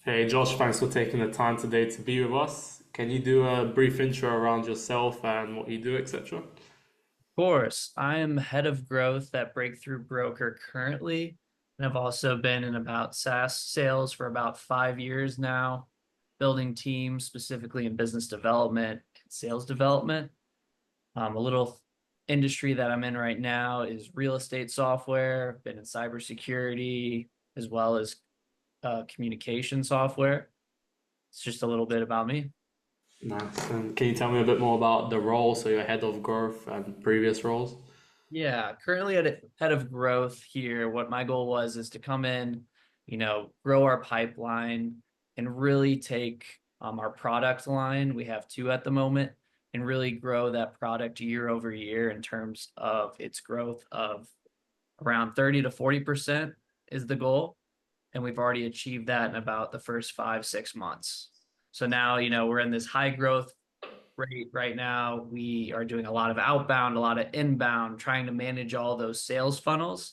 Hey Josh, thanks for taking the time today to be with us. Can you do a brief intro around yourself and what you do, etc.? Course, I am head of growth at Breakthrough Broker currently, and I've also been in about SaaS sales for about 5 years now, building teams specifically in business development and sales development. A little industry that I'm in right now is real estate software. Been in cybersecurity as well as communication software. It's just a little bit about me. Nice. And can you tell me a bit more about the role, so your head of growth and previous roles? Yeah, currently at head of growth here, what my goal was is to come in, grow our pipeline and really take our product line. We have two at the moment, and really grow that product year over year in terms of its growth of around 30 to 40% is the goal. And we've already achieved that in about the first 5, 6 months. So now, we're in this high growth right now. We are doing a lot of outbound, a lot of inbound, trying to manage all those sales funnels.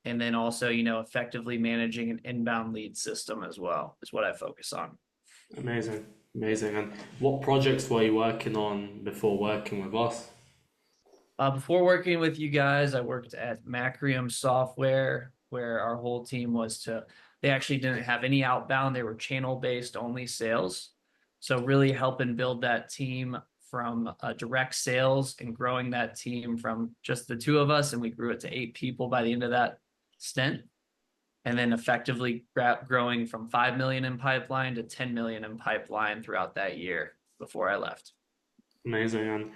And then also, effectively managing an inbound lead system as well is what I focus on. Amazing, amazing. And what projects were you working on before working with us? Before working with you guys, I worked at Macrium Software, where our whole team they actually didn't have any outbound. They were channel-based only sales. So really helping build that team from direct sales and growing that team from just the two of us. And we grew it to 8 people by the end of that stint. And then effectively growing from 5 million in pipeline to 10 million in pipeline throughout that year before I left. Amazing. And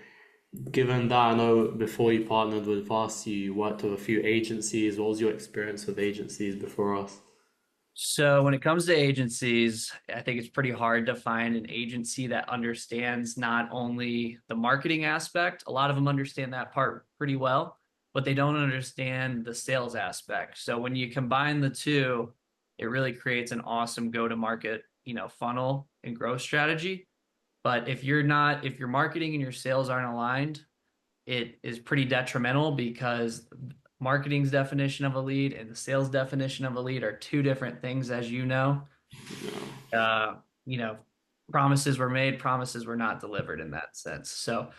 given that, I know before you partnered with us, you worked with a few agencies. What was your experience with agencies before us? So when it comes to agencies, I think it's pretty hard to find an agency that understands not only the marketing aspect, a lot of them understand that part pretty well, but they don't understand the sales aspect. So when you combine the two, it really creates an awesome go-to-market, funnel and growth strategy. But if your marketing and your sales aren't aligned, it is pretty detrimental because marketing's definition of a lead and the sales definition of a lead are two different things, as you know. Uh, you know, Promises were made, promises were not delivered in that sense. So,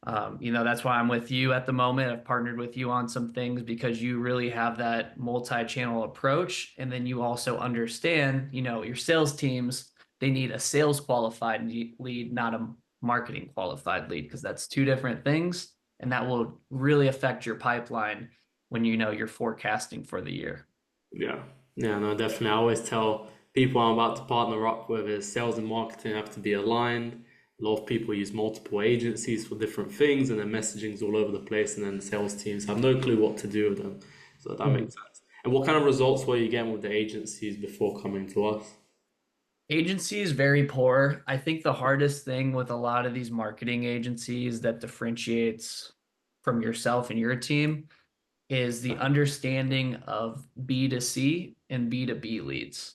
that's why I'm with you at the moment. I've partnered with you on some things because you really have that multi-channel approach. And then you also understand, your sales teams, they need a sales qualified lead, not a marketing qualified lead, because that's two different things. And that will really affect your pipeline when you're forecasting for the year. Yeah, yeah, no, definitely. I always tell people I'm about to partner up with is sales and marketing have to be aligned. A lot of people use multiple agencies for different things, and their messaging's all over the place, and then the sales teams have no clue what to do with them. So that Mhm. makes sense. And what kind of results were you getting with the agencies before coming to us? Agency is very poor. I think the hardest thing with a lot of these marketing agencies that differentiates from yourself and your team is the understanding of B2C and B2B leads.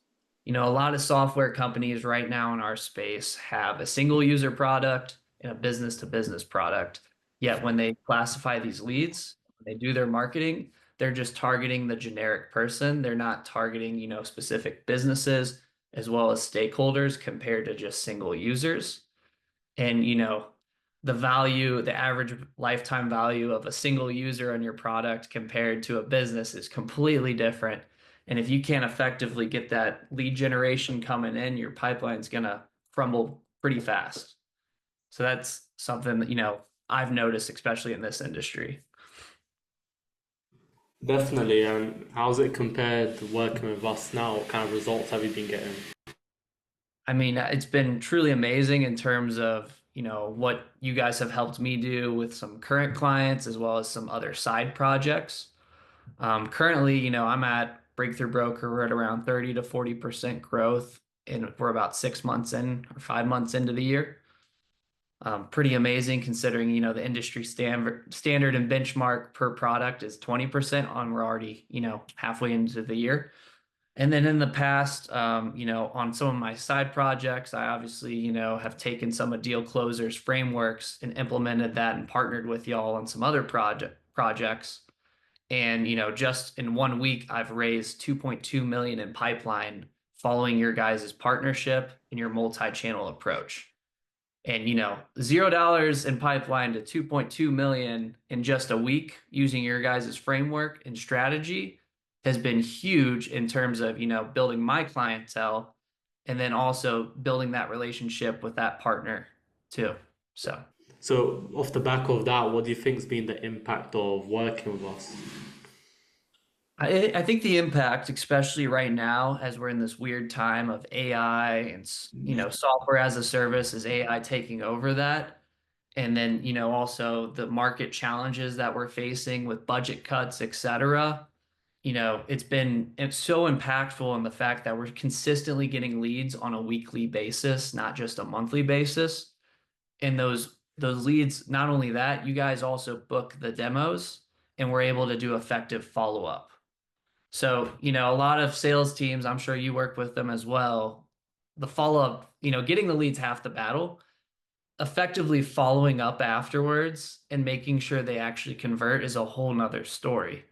A lot of software companies right now in our space have a single user product and a business to business product. Yet when they classify these leads, when they do their marketing, they're just targeting the generic person. They're not targeting, specific businesses as well as stakeholders compared to just single users. And, the average lifetime value of a single user on your product compared to a business is completely different. And if you can't effectively get that lead generation coming in, your pipeline's gonna crumble pretty fast. So that's something that, I've noticed, especially in this industry. Definitely. And how's it compared to working with us now? What kind of results have you been getting? I mean, it's been truly amazing in terms of, what you guys have helped me do with some current clients as well as some other side projects. Currently, I'm at Breakthrough Broker. We're at around 30 to 40% growth, and we're about 6 months in or 5 months into the year. Pretty amazing considering, the industry standard and benchmark per product is 20% on we're already, halfway into the year. And then in the past, on some of my side projects, I obviously, have taken some of Deal Closer's frameworks and implemented that and partnered with y'all on some other projects. And, just in one week, I've raised 2.2 million in pipeline following your guys' partnership and your multi-channel approach. And $0 in pipeline to 2.2 million in just a week using your guys' framework and strategy has been huge in terms of, building my clientele and then also building that relationship with that partner too. So So off the back of that, what do you think's been the impact of working with us? I think the impact, especially right now, as we're in this weird time of AI and software as a service, is AI taking over that, and then also the market challenges that we're facing with budget cuts, et cetera. It's so impactful in the fact that we're consistently getting leads on a weekly basis, not just a monthly basis. And those leads, not only that, you guys also book the demos, and we're able to do effective follow up. So, a lot of sales teams, I'm sure you work with them as well. The follow up, getting the leads half the battle, effectively following up afterwards and making sure they actually convert is a whole nother story.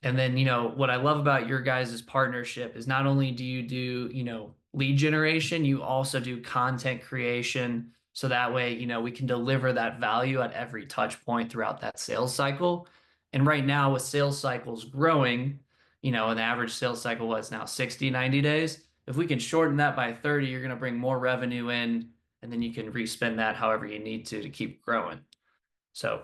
And then, what I love about your guys' partnership is not only do you do, lead generation, you also do content creation. So that way, we can deliver that value at every touch point throughout that sales cycle. And right now, with sales cycles growing, an average sales cycle was now 60, 90 days. If we can shorten that by 30, you're going to bring more revenue in, and then you can respend that however you need to keep growing. So,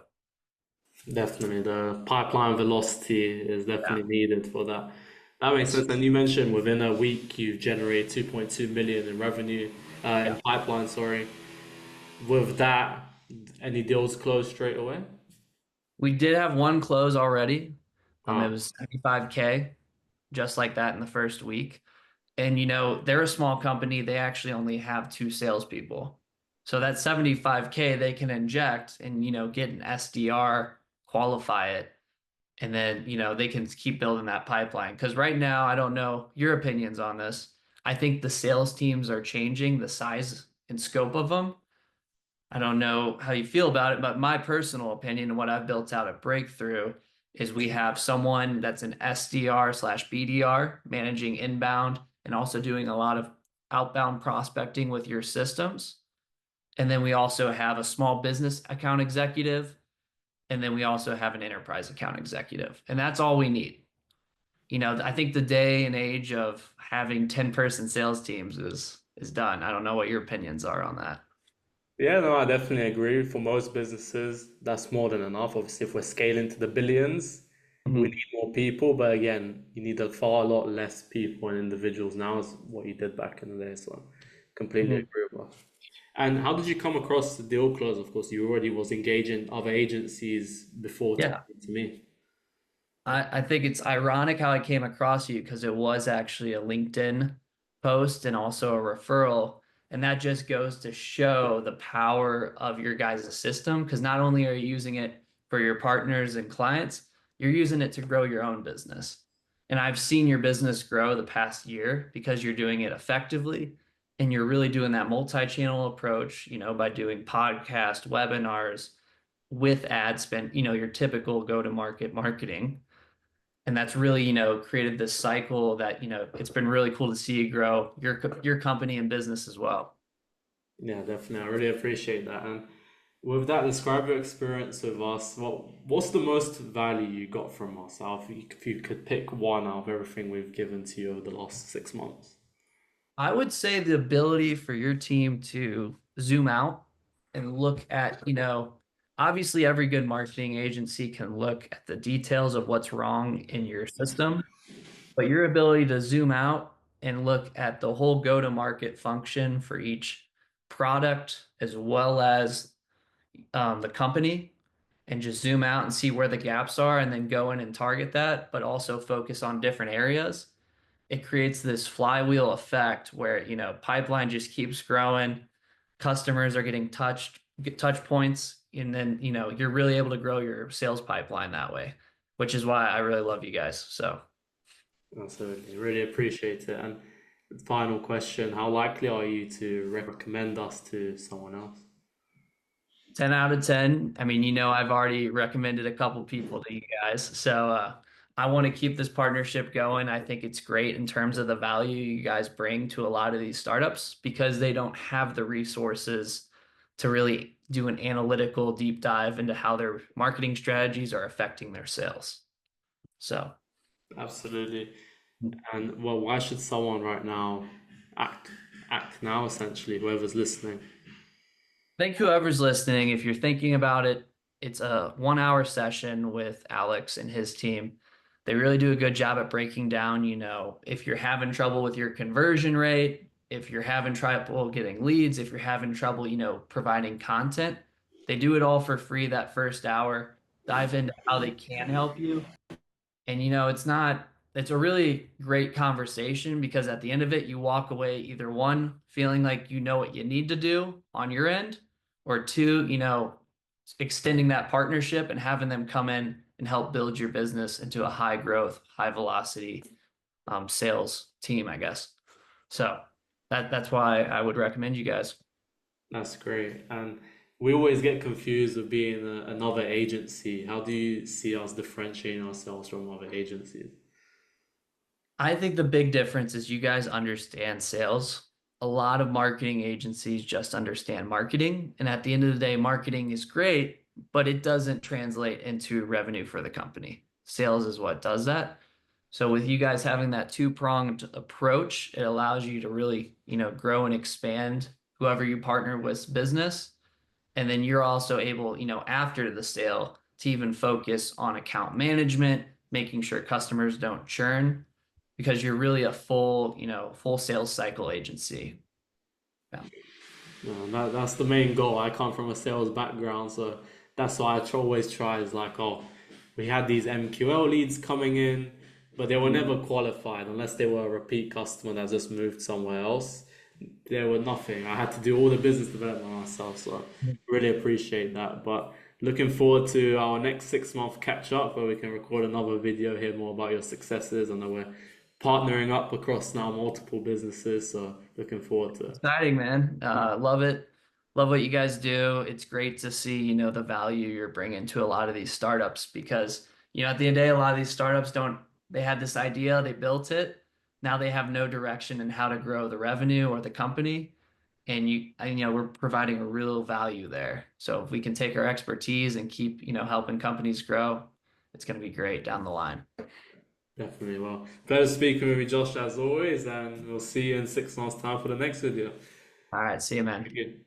Definitely, the pipeline velocity is yeah. definitely needed for that. That makes Yes. sense. And you mentioned within a week you've generated 2.2 million in revenue, in Yeah. pipeline, sorry. With that, any deals closed straight away? We did have one close already. It Ah, was 75K, just like that in the first week. And they're a small company. They actually only have two salespeople. So that 75K they can inject and get an SDR, qualify it, and then they can keep building that pipeline. Because right now, I don't know your opinions on this. I think the sales teams are changing the size and scope of them. I don't know how you feel about it, but my personal opinion and what I've built out at Breakthrough is we have someone that's an SDR/BDR managing inbound and also doing a lot of outbound prospecting with your systems. And then we also have a small business account executive. And then we also have an enterprise account executive. And that's all we need. I think the day and age of having 10-person sales teams is done. I don't know what your opinions are on that. yeah, no, I definitely agree. For most businesses, that's more than enough. Obviously, if we're scaling to the billions, we Mhm. need more people. But again, you need a far lot less people and individuals now is what you did back in the day. So completely Mhm. agree with that. And how did you come across the deal close? Of course, you already was engaging other agencies before Yeah. talking to me. I think it's ironic how I came across you because it was actually a LinkedIn post and also a referral. And that just goes to show the power of your guys' system because not only are you using it for your partners and clients, you're using it to grow your own business. And I've seen your business grow the past year because you're doing it effectively and you're really doing that multi-channel approach, by doing podcast, webinars with ad spend, your typical go-to-market marketing. And that's really created this cycle that it's been really cool to see you grow your company and business as well. Yeah, definitely. I really appreciate that. And with that, describe your experience with us. What's the most value you got from us? If you could pick one out of everything we've given to you over the last 6 months. I would say the ability for your team to zoom out and look at obviously every good marketing agency can look at the details of what's wrong in your system, but your ability to zoom out and look at the whole go-to-market function for each product as well as the company and just zoom out and see where the gaps are and then go in and target that, but also focus on different areas. It creates this flywheel effect where, pipeline just keeps growing, customers are getting touch points, and then, you're really able to grow your sales pipeline that way, which is why I really love you guys. So Absolutely. Really appreciate it. And final question, how likely are you to recommend us to someone else? 10 out of 10. I mean, I've already recommended a couple people to you guys. So I want to keep this partnership going. I think it's great in terms of the value you guys bring to a lot of these startups because they don't have the resources to really do an analytical deep dive into how their marketing strategies are affecting their sales. So, Absolutely. And well, why should someone right now act act now essentially, whoever's listening? I think whoever's listening, if you're thinking about it, it's a 1 hour session with Alex and his team. They really do a good job at breaking down, if you're having trouble with your conversion rate, if you're having trouble getting leads, if you're having trouble, providing content. They do it all for free that first hour, dive into how they can help you. And it's a really great conversation because at the end of it, you walk away either one, feeling like you know what you need to do on your end, or two, extending that partnership and having them come in and help build your business into a high growth, high velocity sales team, I guess. So that's why I would recommend you guys. That's great. And we always get confused with being another agency. How do you see us differentiating ourselves from other agencies? I think the big difference is you guys understand sales. A lot of marketing agencies just understand marketing. And at the end of the day, marketing is great, but it doesn't translate into revenue for the company. Sales is what does that. So with you guys having that two-pronged approach, it allows you to really, grow and expand whoever you partner with business. And then you're also able, after the sale to even focus on account management, making sure customers don't churn because you're really a full sales cycle agency. Yeah. No, that's the main goal. I come from a sales background, so that's why always try is like, oh, we had these MQL leads coming in, but they were never qualified unless they were a repeat customer that just moved somewhere else. There were nothing. I had to do all the business development myself, so really appreciate that. But looking forward to our next 6 month catch up where we can record another video, hear more about your successes, and then we're partnering up across now multiple businesses. So looking forward to it. Exciting, man. Love it. Love what you guys do. It's great to see, the value you're bringing to a lot of these startups because, at the end of the day, a lot of these startups they had this idea, they built it. Now they have no direction in how to grow the revenue or the company. We're providing a real value there. So if we can take our expertise and keep, helping companies grow, it's going to be great down the line. Definitely. Well, pleasure speaking with you, Josh, as always, and we'll see you in 6 months' time for the next video. All right. See you, man. Thank you.